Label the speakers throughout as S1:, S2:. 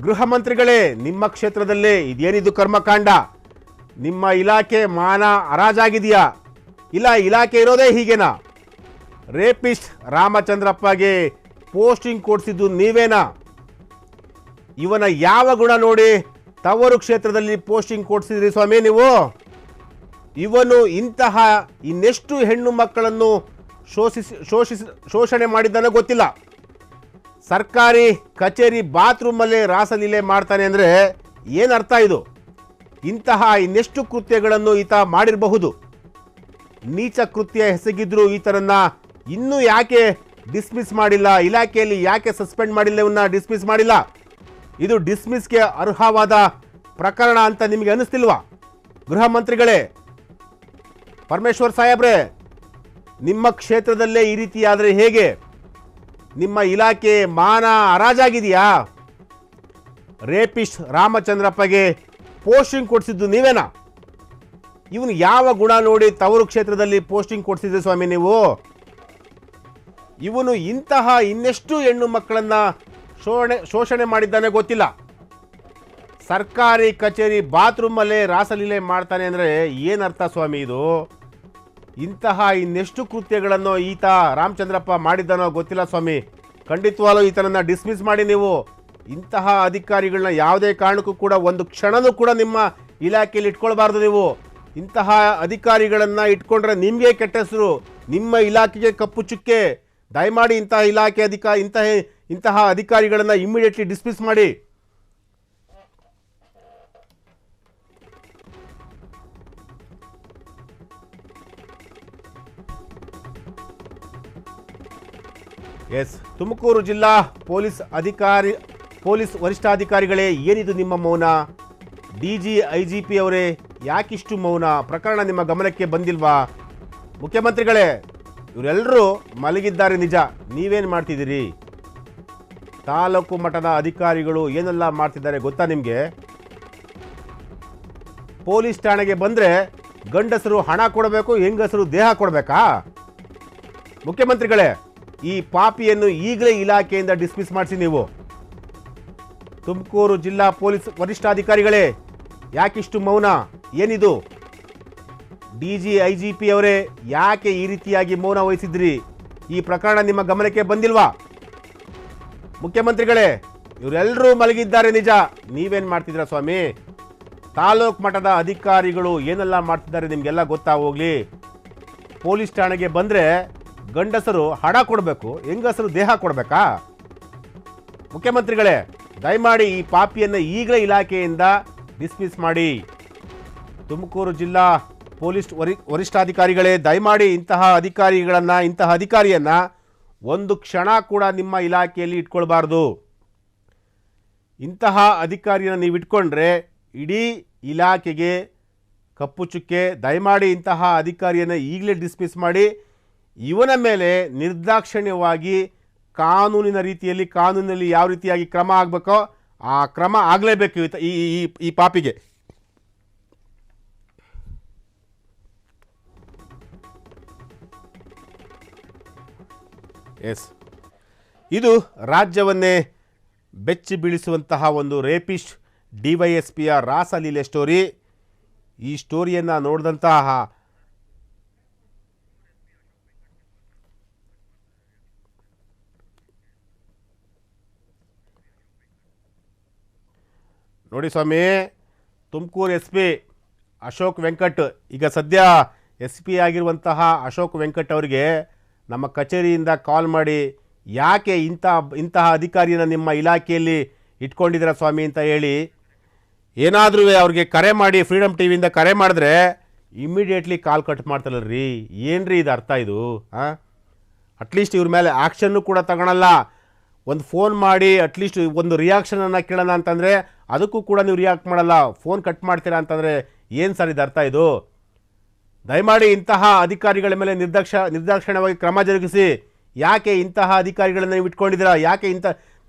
S1: ಗೃಹ ಮಂತ್ರಿಗಳೇ, ನಿಮ್ಮ ಕ್ಷೇತ್ರದಲ್ಲೇ ಇದೇನಿದು ಕರ್ಮಕಾಂಡ? ನಿಮ್ಮ ಇಲಾಖೆ ಮಾನ ಹರಾಜಾಗಿದೆಯಾ? ಇಲ್ಲ ಇಲಾಖೆ ಇರೋದೇ ಹೀಗೇನಾ? Rapist ರಾಮಚಂದ್ರಪ್ಪಗೆ posting ಕೊಡಿಸಿದ್ದು ನೀವೇನಾ? ಇವನ ಯಾವ ಗುಣ ನೋಡಿ ತವರು ಕ್ಷೇತ್ರದಲ್ಲಿ ಪೋಸ್ಟಿಂಗ್ ಕೊಡಿಸಿದ್ರಿ ಸ್ವಾಮಿ ನೀವು? ಇವನು ಇಂತಹ ಇನ್ನೆಷ್ಟು ಹೆಣ್ಣು ಮಕ್ಕಳನ್ನು ಶೋಷಣೆ ಮಾಡಿದ್ದಾನೆ ಗೊತ್ತಿಲ್ಲ. ಸರ್ಕಾರಿ ಕಚೇರಿ ಬಾತ್ರೂಮಲ್ಲೇ ರಾಸಲೀಲೆ ಮಾಡ್ತಾನೆ ಅಂದರೆ ಏನರ್ಥ ಇದು? ಇಂತಹ ಇನ್ನೆಷ್ಟು ಕೃತ್ಯಗಳನ್ನು ಈತ ಮಾಡಿರಬಹುದು. ನೀಚ ಕೃತ್ಯ ಎಸಗಿದ್ರು ಈತನನ್ನ ಇನ್ನೂ ಯಾಕೆ ಡಿಸ್ಮಿಸ್ ಮಾಡಿಲ್ಲ? ಇಲಾಖೆಯಲ್ಲಿ ಯಾಕೆ ಸಸ್ಪೆಂಡ್ ಮಾಡಿಲ್ಲ? ಇವನ್ನ ಡಿಸ್ಮಿಸ್ ಮಾಡಿಲ್ಲ? ಇದು ಡಿಸ್ಮಿಸ್ಗೆ ಅರ್ಹವಾದ ಪ್ರಕರಣ ಅಂತ ನಿಮಗೆ ಅನಿಸ್ತಿಲ್ವಾ? ಗೃಹ ಮಂತ್ರಿಗಳೇ, ಪರಮೇಶ್ವರ್ ಸಾಹೇಬ್ರೆ, ನಿಮ್ಮ ಕ್ಷೇತ್ರದಲ್ಲೇ ಈ ರೀತಿ ಆದರೆ ಹೇಗೆ? ನಿಮ್ಮ ಇಲಾಖೆ ಮಾನ ಹರಾಜಾಗಿದೆಯಾ? Rapist ರಾಮಚಂದ್ರಪ್ಪಗೆ posting ಕೊಡಿಸಿದ್ದು ನೀವೇನಾ? ಇವನು ಯಾವ ಗುಣ ನೋಡಿ ತವರು ಕ್ಷೇತ್ರದಲ್ಲಿ ಪೋಸ್ಟಿಂಗ್ ಕೊಡಿಸಿದ್ರಿ ಸ್ವಾಮಿ ನೀವು? ಇವನು ಇಂತಹ ಇನ್ನೆಷ್ಟು ಹೆಣ್ಣು ಮಕ್ಕಳನ್ನ ಶೋಷಣೆ ಮಾಡಿದ್ದಾನೆ ಗೊತ್ತಿಲ್ಲ. ಸರ್ಕಾರಿ ಕಚೇರಿ ಬಾತ್ರೂಮಲ್ಲೇ ರಾಸಲೀಲೆ ಮಾಡ್ತಾನೆ ಅಂದರೆ ಏನರ್ಥ ಸ್ವಾಮಿ ಇದು? ಇಂತಹ ಇನ್ನೆಷ್ಟು ಕೃತ್ಯಗಳನ್ನು ಈತ ರಾಮಚಂದ್ರಪ್ಪ ಮಾಡಿದ್ದಾನೋ ಗೊತ್ತಿಲ್ಲ ಸ್ವಾಮಿ. ಖಂಡಿತವಾಗಲೂ ಈತನನ್ನು ಡಿಸ್ಮಿಸ್ ಮಾಡಿ. ನೀವು ಇಂತಹ ಅಧಿಕಾರಿಗಳನ್ನ ಯಾವುದೇ ಕಾರಣಕ್ಕೂ ಕೂಡ ಒಂದು ಕ್ಷಣನೂ ಕೂಡ ನಿಮ್ಮ ಇಲಾಖೆಯಲ್ಲಿ ಇಟ್ಕೊಳ್ಬಾರ್ದು. ನೀವು ಇಂತಹ ಅಧಿಕಾರಿಗಳನ್ನು ಇಟ್ಕೊಂಡ್ರೆ ನಿಮಗೆ ಕೆಟ್ಟ ಹೆಸರು, ನಿಮ್ಮ ಇಲಾಖೆಗೆ ಕಪ್ಪು ಚುಕ್ಕೆ. ದಯಮಾಡಿ ಇಂತಹ ಇಲಾಖೆ ಇಂತಹ ಅಧಿಕಾರಿಗಳನ್ನು ಇಮ್ಮಿಡಿಯೇಟ್ಲಿ ಡಿಸ್ಮಿಸ್ ಮಾಡಿ. ಎಸ್, ತುಮಕೂರು ಜಿಲ್ಲಾ ಪೊಲೀಸ್ ವರಿಷ್ಠಾಧಿಕಾರಿಗಳೇ, ಏನಿದು ನಿಮ್ಮ ಮೌನ? ಡಿಜಿ ಐಜಿಪಿ ಅವರೇ, ಯಾಕಿಷ್ಟು ಮೌನ? ಪ್ರಕರಣ ನಿಮ್ಮ ಗಮನಕ್ಕೆ ಬಂದಿಲ್ವಾ? ಮುಖ್ಯಮಂತ್ರಿಗಳೇ, ಇವರೆಲ್ಲರೂ ಮಲಗಿದ್ದಾರೆ ನಿಜ, ನೀವೇನು ಮಾಡ್ತಿದ್ದೀರಿ? ತಾಲೂಕು ಮಟ್ಟದ ಅಧಿಕಾರಿಗಳು ಏನೆಲ್ಲ ಮಾಡ್ತಿದ್ದಾರೆ ಗೊತ್ತಾ ನಿಮಗೆ? ಪೊಲೀಸ್ ಠಾಣೆಗೆ ಬಂದರೆ ಗಂಡಸರು ಹಣ ಕೊಡಬೇಕು, ಹೆಂಗಸರು ದೇಹ ಕೊಡಬೇಕಾ? ಮುಖ್ಯಮಂತ್ರಿಗಳೇ, ಈ ಪಾಪಿಯನ್ನು ಈಗಲೇ ಇಲಾಖೆಯಿಂದ ಡಿಸ್ಮಿಸ್ ಮಾಡಿಸಿ ನೀವು. ತುಮಕೂರು ಜಿಲ್ಲಾ ಪೊಲೀಸ್ ವರಿಷ್ಠಾಧಿಕಾರಿಗಳೇ, ಯಾಕಿಷ್ಟು ಮೌನ? ಏನಿದು? ಡಿಜಿ ಐಜಿಪಿ ಅವರೇ, ಯಾಕೆ ಈ ರೀತಿಯಾಗಿ ಮೌನ ವಹಿಸಿದ್ರಿ? ಈ ಪ್ರಕರಣ ನಿಮ್ಮ ಗಮನಕ್ಕೆ ಬಂದಿಲ್ವಾ? ಮುಖ್ಯಮಂತ್ರಿಗಳೇ, ಇವರೆಲ್ಲರೂ ಮಲಗಿದ್ದಾರೆ ನಿಜ, ನೀವೇನು ಮಾಡ್ತಿದ್ದೀರಾ ಸ್ವಾಮಿ? ತಾಲೂಕು ಮಟ್ಟದ ಅಧಿಕಾರಿಗಳು ಏನೆಲ್ಲ ಮಾಡ್ತಿದ್ದಾರೆ ನಿಮಗೆಲ್ಲ ಗೊತ್ತಾ ಹೋಗ್ಲಿ. ಪೊಲೀಸ್ ಠಾಣೆಗೆ ಬಂದರೆ ಗಂಡಸರು ಹಣ ಕೊಡಬೇಕು, ಹೆಂಗಸರು ದೇಹ ಕೊಡಬೇಕಾ? ಮುಖ್ಯಮಂತ್ರಿಗಳೇ, ದಯಮಾಡಿ ಈ ಪಾಪಿಯನ್ನು ಈಗಲೇ ಇಲಾಖೆಯಿಂದ ಡಿಸ್ಮಿಸ್ ಮಾಡಿ. ತುಮಕೂರು ಜಿಲ್ಲಾ ಪೊಲೀಸ್ ವರಿಷ್ಠಾಧಿಕಾರಿಗಳೇ, ದಯಮಾಡಿ ಇಂತಹ ಅಧಿಕಾರಿಯನ್ನು ಒಂದು ಕ್ಷಣ ಕೂಡ ನಿಮ್ಮ ಇಲಾಖೆಯಲ್ಲಿ ಇಟ್ಕೊಳ್ಬಾರ್ದು. ಇಂತಹ ಅಧಿಕಾರಿಯನ್ನು ನೀವು ಇಟ್ಕೊಂಡ್ರೆ ಇಡೀ ಇಲಾಖೆಗೆ ಕಪ್ಪು ಚುಕ್ಕೆ. ದಯಮಾಡಿ ಇಂತಹ ಅಧಿಕಾರಿಯನ್ನು ಈಗಲೇ ಡಿಸ್ಮಿಸ್ ಮಾಡಿ. ಇವನ ಮೇಲೆ ನಿರ್ದಾಕ್ಷಿಣ್ಯವಾಗಿ ಕಾನೂನಿನಲ್ಲಿ ಯಾವ ರೀತಿಯಾಗಿ ಕ್ರಮ ಆಗಬೇಕೋ ಆ ಕ್ರಮ ಆಗಲೇಬೇಕು ಈ ಪಾಪಿಗೆ. ಎಸ್, ಇದು ರಾಜ್ಯವನ್ನೇ ಬೆಚ್ಚಿ ಬೀಳಿಸುವಂತಹ ಒಂದು ರೇಪಿಸ್ಟ್ ಡಿವೈಎಸ್ಪಿಯ ರಾಸಲೀಲೆ ಸ್ಟೋರಿ. ಈ ಸ್ಟೋರಿಯನ್ನು ನೋಡಿದಂತಹ ನೋಡಿ ಸ್ವಾಮಿ, ತುಮಕೂರು SP ಅಶೋಕ್ ವೆಂಕಟ್, ಈಗ ಸದ್ಯ SP ಆಗಿರುವಂತಹ ಅಶೋಕ್ ವೆಂಕಟ್ ಅವರಿಗೆ ನಮ್ಮ ಕಚೇರಿಯಿಂದ ಕಾಲ್ ಮಾಡಿ, ಯಾಕೆ ಇಂತಹ ಅಧಿಕಾರಿಯನ್ನು ನಿಮ್ಮ ಇಲಾಖೆಯಲ್ಲಿ ಇಟ್ಕೊಂಡಿದ್ದೀರಾ ಸ್ವಾಮಿ ಅಂತ ಹೇಳಿ ಏನಾದರೂ ಅವ್ರಿಗೆ ಕರೆ ಮಾಡಿ, ಫ್ರೀಡಮ್ ಟಿವಿಯಿಂದ ಕರೆ ಮಾಡಿದ್ರೆ ಇಮ್ಮಿಡಿಯೇಟ್ಲಿ ಕಾಲ್ ಕಟ್ ಮಾಡ್ತಾರಲ್ರಿ. ಏನ್ರಿ ಇದು ಅರ್ಥ? ಇದು ಅಟ್ಲೀಸ್ಟ್ ಇವ್ರ ಮೇಲೆ ಆ್ಯಕ್ಷನ್ನು ಕೂಡ ತಗೊಳಲ್ಲ. ಒಂದು ಫೋನ್ ಮಾಡಿ ಅಟ್ಲೀಸ್ಟ್ ಒಂದು ರಿಯಾಕ್ಷನನ್ನು ಕೇಳೋಣ ಅಂತಂದರೆ ಅದಕ್ಕೂ ಕೂಡ ನೀವು ರಿಯಾಕ್ಟ್ ಮಾಡಲ್ಲ, ಫೋನ್ ಕಟ್ ಮಾಡ್ತೀರಾ ಅಂತಂದರೆ ಏನು ಸರ್ ಇದು ಅರ್ಥ? ಇದು ದಯಮಾಡಿ ಇಂತಹ ಅಧಿಕಾರಿಗಳ ಮೇಲೆ ನಿರ್ದಾಕ್ಷಿಣ್ಯವಾಗಿ ಕ್ರಮ ಜರುಗಿಸಿ. ಯಾಕೆ ಇಂತಹ ಅಧಿಕಾರಿಗಳನ್ನು ನೀವು ಇಟ್ಕೊಂಡಿದ್ದೀರಾ? ಯಾಕೆ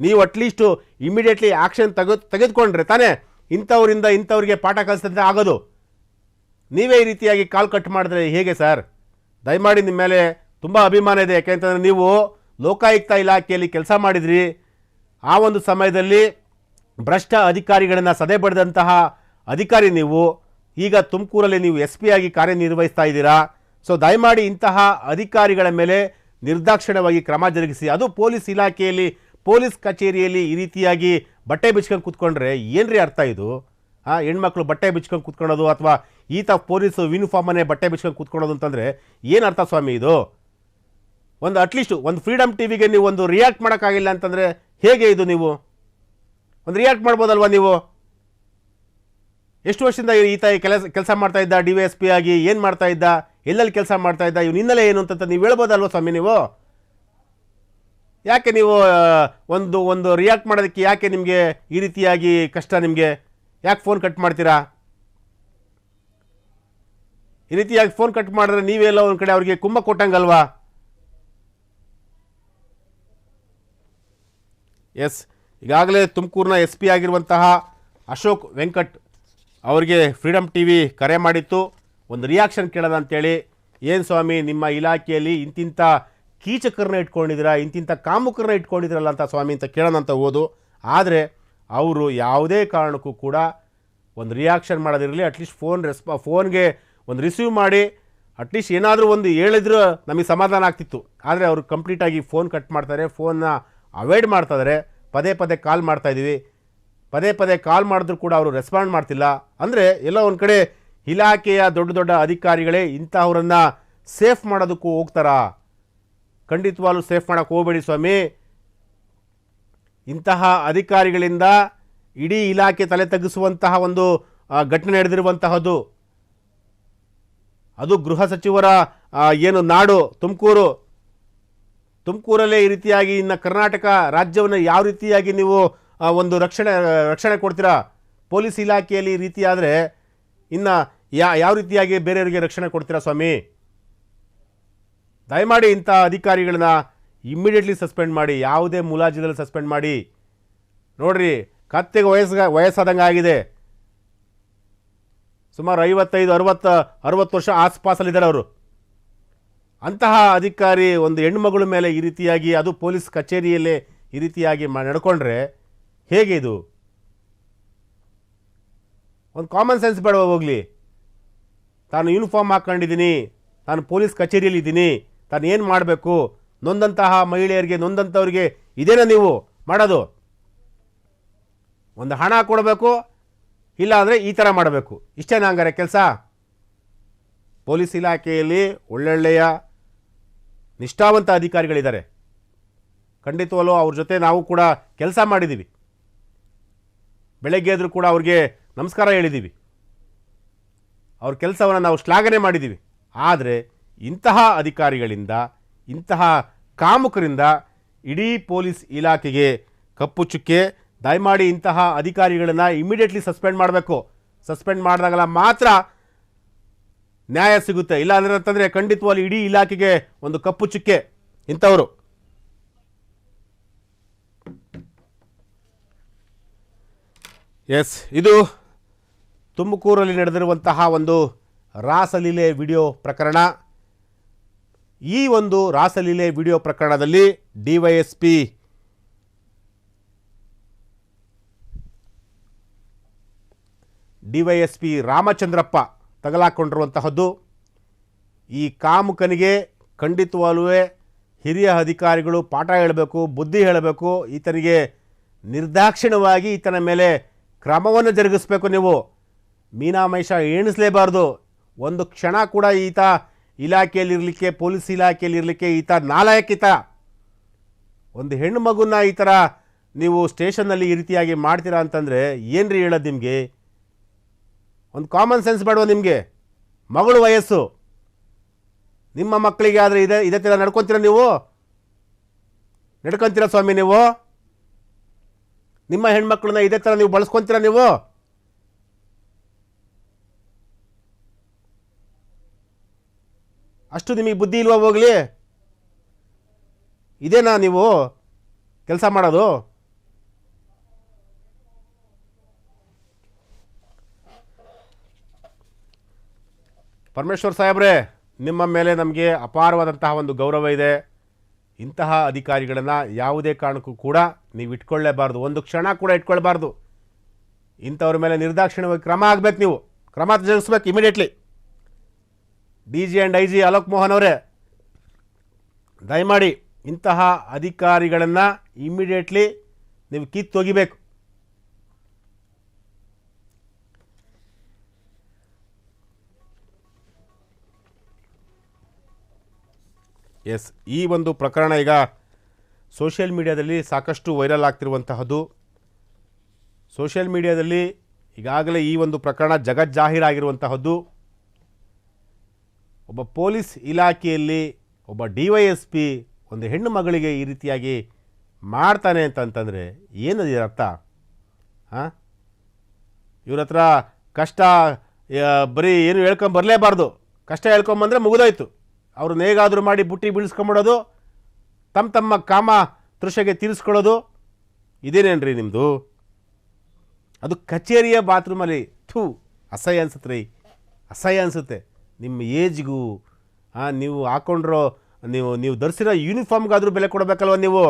S1: ನೀವು ಅಟ್ಲೀಸ್ಟು ಇಮಿಡಿಯೇಟ್ಲಿ ಆ್ಯಕ್ಷನ್ ತೆಗೆದುಕೊಂಡ್ರೆ ತಾನೇ ಇಂಥವ್ರಿಗೆ ಪಾಠ ಕಲಿಸ್ತಂತೆ ಆಗೋದು. ನೀವೇ ಈ ರೀತಿಯಾಗಿ ಕಾಲ್ ಕಟ್ ಮಾಡಿದ್ರೆ ಹೇಗೆ ಸರ್? ದಯಮಾಡಿ ನಿಮ್ಮ ಮೇಲೆ ತುಂಬ ಅಭಿಮಾನ ಇದೆ. ಯಾಕೆಂತಂದರೆ ನೀವು ಲೋಕಾಯುಕ್ತ ಇಲಾಖೆಯಲ್ಲಿ ಕೆಲಸ ಮಾಡಿದ್ರಿ. ಆ ಒಂದು ಸಮಯದಲ್ಲಿ ಭ್ರಷ್ಟ ಅಧಿಕಾರಿಗಳನ್ನು ಸದೆ ಬಡಿದಂತಹ ಅಧಿಕಾರಿ ನೀವು. ಈಗ ತುಮಕೂರಲ್ಲಿ ನೀವು SP ಆಗಿ ಕಾರ್ಯನಿರ್ವಹಿಸ್ತಾ ಇದ್ದೀರಾ. ಸೊ ದಯಮಾಡಿ ಇಂತಹ ಅಧಿಕಾರಿಗಳ ಮೇಲೆ ನಿರ್ದಾಕ್ಷಿಣ್ಯವಾಗಿ ಕ್ರಮ ಜರುಗಿಸಿ. ಅದು ಪೊಲೀಸ್ ಇಲಾಖೆಯಲ್ಲಿ, ಪೊಲೀಸ್ ಕಚೇರಿಯಲ್ಲಿ ಈ ರೀತಿಯಾಗಿ ಬಟ್ಟೆ ಬಿಚ್ಕೊಂಡು ಕೂತ್ಕೊಂಡ್ರೆ ಏನ್ರಿ ಅರ್ಥ ಇದು? ಹೆಣ್ಮಕ್ಳು ಬಟ್ಟೆ ಬಿಚ್ಕೊಂಡು ಕೂತ್ಕೊಳ್ಳೋದು ಅಥವಾ ಈತ ಪೊಲೀಸ್ ಯೂನಿಫಾರ್ಮನ್ನೇ ಬಟ್ಟೆ ಬಿಚ್ಕೊಂಡು ಕೂತ್ಕೊಳ್ಳೋದು ಅಂತಂದರೆ ಏನು ಅರ್ಥ ಸ್ವಾಮಿ ಇದು? ಒಂದು ಅಟ್ಲೀಸ್ಟ್ ಒಂದು ಫ್ರೀಡಮ್ ಟಿವಿಗೆ ನೀವು ಒಂದು ರಿಯಾಕ್ಟ್ ಮಾಡೋಕ್ಕಾಗಿಲ್ಲ ಅಂತಂದರೆ ಹೇಗೆ ಇದು? ನೀವು ಒಂದು ರಿಯಾಕ್ಟ್ ಮಾಡ್ಬೋದಲ್ವ ನೀವು? ಎಷ್ಟು ವರ್ಷದಿಂದ ಈತ ಕೆಲಸ ಮಾಡ್ತಾ ಇದ್ದ DYSP ಆಗಿ? ಏನು ಮಾಡ್ತಾ ಇದ್ದ? ಎಲ್ಲೆಲ್ಲಿ ಕೆಲಸ ಮಾಡ್ತಾ ಇದ್ದ? ಇವ್ನ ಹಿನ್ನೆಲೆ ಏನು ಅಂತ ನೀವು ಹೇಳ್ಬೋದಲ್ವ ಸ್ವಾಮಿ ನೀವು? ಯಾಕೆ ನೀವು ಒಂದು ರಿಯಾಕ್ಟ್ ಮಾಡೋದಕ್ಕೆ ಯಾಕೆ ನಿಮಗೆ ಈ ರೀತಿಯಾಗಿ ಕಷ್ಟ? ನಿಮಗೆ ಯಾಕೆ ಫೋನ್ ಕಟ್ ಮಾಡ್ತೀರಾ? ಈ ರೀತಿಯಾಗಿ ಫೋನ್ ಕಟ್ ಮಾಡಿದ್ರೆ ನೀವೆಲ್ಲ ಒಂದು ಕಡೆ ಅವ್ರಿಗೆ ಕುಂಭ ಕೊಟ್ಟಂಗಲ್ವಾ? ಎಸ್, ಈಗಾಗಲೇ ತುಮಕೂರಿನ SP ಆಗಿರುವಂತಹ ಅಶೋಕ್ ವೆಂಕಟ್ ಅವರಿಗೆ ಫ್ರೀಡಮ್ ಟಿವಿ ಕರೆ ಮಾಡಿತ್ತು ಒಂದು ರಿಯಾಕ್ಷನ್ ಕೇಳೋಣ ಅಂತೇಳಿ. ಏನು ಸ್ವಾಮಿ, ನಿಮ್ಮ ಇಲಾಖೆಯಲ್ಲಿ ಇಂತಿಂಥ ಕೀಚಕರನ್ನ ಇಟ್ಕೊಂಡಿದ್ದೀರಾ, ಇಂತಿಂಥ ಕಾಮುಕರನ್ನ ಇಟ್ಕೊಂಡಿದ್ದೀರಲ್ಲ ಅಂತ ಸ್ವಾಮಿ ಅಂತ ಕೇಳೋಣ ಅಂತ ಹೋದು. ಆದರೆ ಅವರು ಯಾವುದೇ ಕಾರಣಕ್ಕೂ ಕೂಡ ಒಂದು ರಿಯಾಕ್ಷನ್ ಮಾಡೋದಿರಲಿ, ಅಟ್ಲೀಸ್ಟ್ ಫೋನ್ಗೆ ಒಂದು ರಿಸೀವ್ ಮಾಡಿ ಅಟ್ಲೀಸ್ಟ್ ಏನಾದರೂ ಒಂದು ಹೇಳಿದ್ರು ನಮಗೆ ಸಮಾಧಾನ ಆಗ್ತಿತ್ತು. ಆದರೆ ಅವರು ಕಂಪ್ಲೀಟಾಗಿ ಫೋನ್ ಕಟ್ ಮಾಡ್ತಾರೆ, ಫೋನ್ನ ಅವಾಯ್ಡ್ ಮಾಡ್ತಾಯಿದ್ದಾರೆ. ಪದೇ ಪದೇ ಕಾಲ್ ಮಾಡ್ತಾಯಿದ್ದೀವಿ, ಪದೇ ಪದೇ ಕಾಲ್ ಮಾಡಿದ್ರು ಕೂಡ ಅವರು ರೆಸ್ಪಾಂಡ್ ಮಾಡ್ತಿಲ್ಲ. ಅಂದರೆ ಎಲ್ಲ ಒಂದು ಕಡೆ ಇಲಾಖೆಯ ದೊಡ್ಡ ದೊಡ್ಡ ಅಧಿಕಾರಿಗಳೇ ಇಂತಹವರನ್ನು ಸೇಫ್ ಮಾಡೋದಕ್ಕೂ ಹೋಗ್ತಾರಾ? ಖಂಡಿತವಾಗ್ಲೂ ಸೇಫ್ ಮಾಡೋಕ್ಕೆ ಹೋಗಬೇಡಿ ಸ್ವಾಮಿ. ಇಂತಹ ಅಧಿಕಾರಿಗಳಿಂದ ಇಡೀ ಇಲಾಖೆ ತಲೆ ತಗ್ಗಿಸುವಂತಹ ಒಂದು ಘಟನೆ ನಡೆದಿರುವಂತಹದ್ದು. ಅದು ಗೃಹ ಸಚಿವರ ಏನು ನಾಡು ತುಮಕೂರಲ್ಲೇ ಈ ರೀತಿಯಾಗಿ ಇನ್ನು ಕರ್ನಾಟಕ ರಾಜ್ಯವನ್ನು ಯಾವ ರೀತಿಯಾಗಿ ನೀವು ಒಂದು ರಕ್ಷಣೆ ಕೊಡ್ತೀರಾ? ಪೊಲೀಸ್ ಇಲಾಖೆಯಲ್ಲಿ ಈ ರೀತಿ ಆದರೆ ಇನ್ನು ಯಾವ ರೀತಿಯಾಗಿ ಬೇರೆಯವರಿಗೆ ರಕ್ಷಣೆ ಕೊಡ್ತೀರಾ ಸ್ವಾಮಿ? ದಯಮಾಡಿ ಇಂಥ ಅಧಿಕಾರಿಗಳನ್ನ ಇಮ್ಮಿಡಿಯೇಟ್ಲಿ ಸಸ್ಪೆಂಡ್ ಮಾಡಿ, ಯಾವುದೇ ಮುಲಾಜಿದಲ್ಲಿ ಸಸ್ಪೆಂಡ್ ಮಾಡಿ. ನೋಡ್ರಿ, ಕತ್ತೆಗೆ ವಯಸ್ಸಾದಂಗೆ ಆಗಿದೆ. ಸುಮಾರು 55-60 ವರ್ಷ ಆಸ್ಪಾಸಲ್ಲಿದ್ದಾರೆ ಅವರು. ಅಂತಹ ಅಧಿಕಾರಿ ಒಂದು ಹೆಣ್ಮಗಳ ಮೇಲೆ ಈ ರೀತಿಯಾಗಿ, ಅದು ಪೊಲೀಸ್ ಕಚೇರಿಯಲ್ಲೇ ಈ ರೀತಿಯಾಗಿ ನಡ್ಕೊಂಡ್ರೆ ಹೇಗೆ ಇದು? ಒಂದು ಕಾಮನ್ ಸೆನ್ಸ್ ಬೇಡ ಹೋಗಲಿ. ತಾನು ಯೂನಿಫಾರ್ಮ್ ಹಾಕ್ಕೊಂಡಿದ್ದೀನಿ, ನಾನು ಪೊಲೀಸ್ ಕಚೇರಿಯಲ್ಲಿ ಇದ್ದೀನಿ, ತಾನು ಏನು ಮಾಡಬೇಕು? ನೊಂದಂತಹ ಮಹಿಳೆಯರಿಗೆ, ನೊಂದಂಥವ್ರಿಗೆ ಇದೇನ ನೀವು ಮಾಡೋದು? ಒಂದು ಹಣ ಕೊಡಬೇಕು, ಇಲ್ಲ ಅಂದರೆ ಈ ಥರ ಮಾಡಬೇಕು. ಇಷ್ಟೇನಾ ಹಂಗಾರೆ ಕೆಲಸ? ಪೊಲೀಸ್ ಇಲಾಖೆಯಲ್ಲಿ ಒಳ್ಳೊಳ್ಳೆಯ ನಿಷ್ಠಾವಂತ ಅಧಿಕಾರಿಗಳಿದ್ದಾರೆ. ಖಂಡಿತವಲ್ಲೂ ಅವ್ರ ಜೊತೆ ನಾವು ಕೂಡ ಕೆಲಸ ಮಾಡಿದ್ದೀವಿ. ಬೆಳಗ್ಗೆ ಎದ್ರು ಕೂಡ ಅವ್ರಿಗೆ ನಮಸ್ಕಾರ ಹೇಳಿದ್ದೀವಿ, ಅವ್ರ ಕೆಲಸವನ್ನು ನಾವು ಶ್ಲಾಘನೆ ಮಾಡಿದ್ದೀವಿ. ಆದರೆ ಇಂತಹ ಅಧಿಕಾರಿಗಳಿಂದ, ಇಂತಹ ಕಾಮುಕರಿಂದ ಇಡೀ ಪೊಲೀಸ್ ಇಲಾಖೆಗೆ ಕಪ್ಪು ಚುಕ್ಕೆ. ದಯಮಾಡಿ ಇಂತಹ ಅಧಿಕಾರಿಗಳನ್ನು ಇಮಿಡಿಯೇಟ್ಲಿ ಸಸ್ಪೆಂಡ್ ಮಾಡಬೇಕು. ಸಸ್ಪೆಂಡ್ ಮಾಡಿದಾಗಲ ಮಾತ್ರ ನ್ಯಾಯ ಸಿಗುತ್ತೆ. ಇಲ್ಲ ಅಂದರೆ ಅಂತಂದರೆ ಖಂಡಿತವಾಗ್ಲೂ ಇಡೀ ಇಲಾಖೆಗೆ ಒಂದು ಕಪ್ಪು ಚುಕ್ಕೆ ಇಂಥವರು. ಎಸ್, ಇದು ತುಮಕೂರಲ್ಲಿ ನಡೆದಿರುವಂತಹ ಒಂದು ರಾಸಲೀಲೆ ವಿಡಿಯೋ ಪ್ರಕರಣ. ಈ ಒಂದು ರಾಸಲೀಲೆ ವಿಡಿಯೋ ಪ್ರಕರಣದಲ್ಲಿ ಡಿವೈಎಸ್ಪಿ ರಾಮಚಂದ್ರಪ್ಪ ತಗಲಾಕೊಂಡಿರುವಂತಹದ್ದು. ಈ ಕಾಮುಕನಿಗೆ ಖಂಡಿತವಾಗ್ಲೂ ಹಿರಿಯ ಅಧಿಕಾರಿಗಳು ಪಾಠ ಹೇಳಬೇಕು, ಬುದ್ಧಿ ಹೇಳಬೇಕು. ಈತನಿಗೆ ನಿರ್ದಾಕ್ಷಿಣ್ಯವಾಗಿ ಈತನ ಮೇಲೆ ಕ್ರಮವನ್ನು ಜರುಗಿಸಬೇಕು. ನೀವು ಮೀನಾಮೈಷ ಎಣಿಸಲೇಬಾರ್ದು. ಒಂದು ಕ್ಷಣ ಕೂಡ ಈತ ಇಲಾಖೆಯಲ್ಲಿರಲಿಕ್ಕೆ, ಪೊಲೀಸ್ ಇಲಾಖೆಯಲ್ಲಿರಲಿಕ್ಕೆ ಈತ ನಾಲಾಯಕಿತ. ಒಂದು ಹೆಣ್ಣು ಮಗುನ ಈ ಥರ ನೀವು ಸ್ಟೇಷನ್ನಲ್ಲಿ ಈ ರೀತಿಯಾಗಿ ಮಾಡ್ತೀರಾ ಅಂತಂದರೆ ಏನ್ರಿ ಹೇಳೋದು ನಿಮಗೆ? ಒಂದು ಕಾಮನ್ ಸೆನ್ಸ್ ಬೇಡವಾ ನಿಮಗೆ? ಮಗಳು ವಯಸ್ಸು, ನಿಮ್ಮ ಮಕ್ಕಳಿಗೆ ಆದರೆ ಇದೇ ಥರ ನಡ್ಕೊತೀರ ನೀವು? ನಡ್ಕೊತೀರ ಸ್ವಾಮಿ ನೀವು? ನಿಮ್ಮ ಹೆಣ್ಮಕ್ಳನ್ನ ಇದೇ ಥರ ನೀವು ಬಳಸ್ಕೊತೀರ ನೀವು? ಅಷ್ಟು ನಿಮಗೆ ಬುದ್ಧಿ ಇಲ್ವಾ? ಹೋಗಲಿ, ಇದೇನಾ ನೀವು ಕೆಲಸ ಮಾಡೋದು? ಪರಮೇಶ್ವರ್ ಸಾಹೇಬ್ರೆ, ನಿಮ್ಮ ಮೇಲೆ ನಮಗೆ ಅಪಾರವಾದಂತಹ ಒಂದು ಗೌರವ ಇದೆ. ಇಂತಹ ಅಧಿಕಾರಿಗಳನ್ನು ಯಾವುದೇ ಕಾರಣಕ್ಕೂ ಕೂಡ ನೀವು ಇಟ್ಕೊಳ್ಳೇಬಾರ್ದು, ಒಂದು ಕ್ಷಣ ಕೂಡ ಇಟ್ಕೊಳ್ಬಾರ್ದು. ಇಂಥವ್ರ ಮೇಲೆ ನಿರ್ದಾಕ್ಷಿಣ್ಯವಾಗಿ ಕ್ರಮ ಆಗಬೇಕು, ನೀವು ಕ್ರಮ ಜರುಗಿಸ್ಬೇಕು immediately. DG and IG Alok Mohan ಅವರೇ, ದಯಮಾಡಿ ಇಂತಹ ಅಧಿಕಾರಿಗಳನ್ನು ಇಮಿಡಿಯೇಟ್ಲಿ ನೀವು ಕಿತ್ತೊಗಿಬೇಕು. ಎಸ್, ಈ ಒಂದು ಪ್ರಕರಣ ಈಗ ಸೋಷಿಯಲ್ ಮೀಡಿಯಾದಲ್ಲಿ ಸಾಕಷ್ಟು ವೈರಲ್ ಆಗ್ತಿರುವಂತಹದ್ದು. ಸೋಷಿಯಲ್ ಮೀಡಿಯಾದಲ್ಲಿ ಈಗಾಗಲೇ ಈ ಒಂದು ಪ್ರಕರಣ ಜಗಜ್ಜಾಹೀರಾಗಿರುವಂತಹದ್ದು. ಒಬ್ಬ ಪೊಲೀಸ್ ಇಲಾಖೆಯಲ್ಲಿ ಒಬ್ಬ DYSP ಒಂದು ಹೆಣ್ಣು ಮಗಳಿಗೆ ಈ ರೀತಿಯಾಗಿ ಮಾಡ್ತಾನೆ ಅಂತಂತಂದರೆ ಏನದು ಅರ್ಥ? ಹಾಂ, ಇವ್ರ ಹತ್ರ ಕಷ್ಟ ಬರೀ ಏನು ಹೇಳ್ಕೊಂಬರಲೇಬಾರ್ದು, ಕಷ್ಟ ಹೇಳ್ಕೊಂಬಂದರೆ ಮುಗಿದೋಯ್ತು. ಅವ್ರನ್ನ ಹೇಗಾದರೂ ಮಾಡಿ ಬುಟ್ಟಿ ಬೀಳಿಸ್ಕೊಂಬಿಡೋದು, ತಮ್ಮ ಕಾಮ ತೃಷೆಗೆ ತೀರಿಸ್ಕೊಳ್ಳೋದು, ಇದೇನೇನ್ರಿ ನಿಮ್ಮದು? ಅದು ಕಚೇರಿಯ ಬಾತ್ರೂಮಲ್ಲಿ. ಅಸಹ್ಯ ಅನ್ಸುತ್ತೆ ರೀ, ಅಸಹ್ಯ ಅನಿಸುತ್ತೆ. ನಿಮ್ಮ ಏಜ್ಗೂ ನೀವು ಹಾಕ್ಕೊಂಡಿರೋ ನೀವು ಧರಿಸಿರೋ ಯೂನಿಫಾರ್ಮ್ಗಾದರೂ ಬೆಲೆ ಕೊಡಬೇಕಲ್ವ ನೀವು?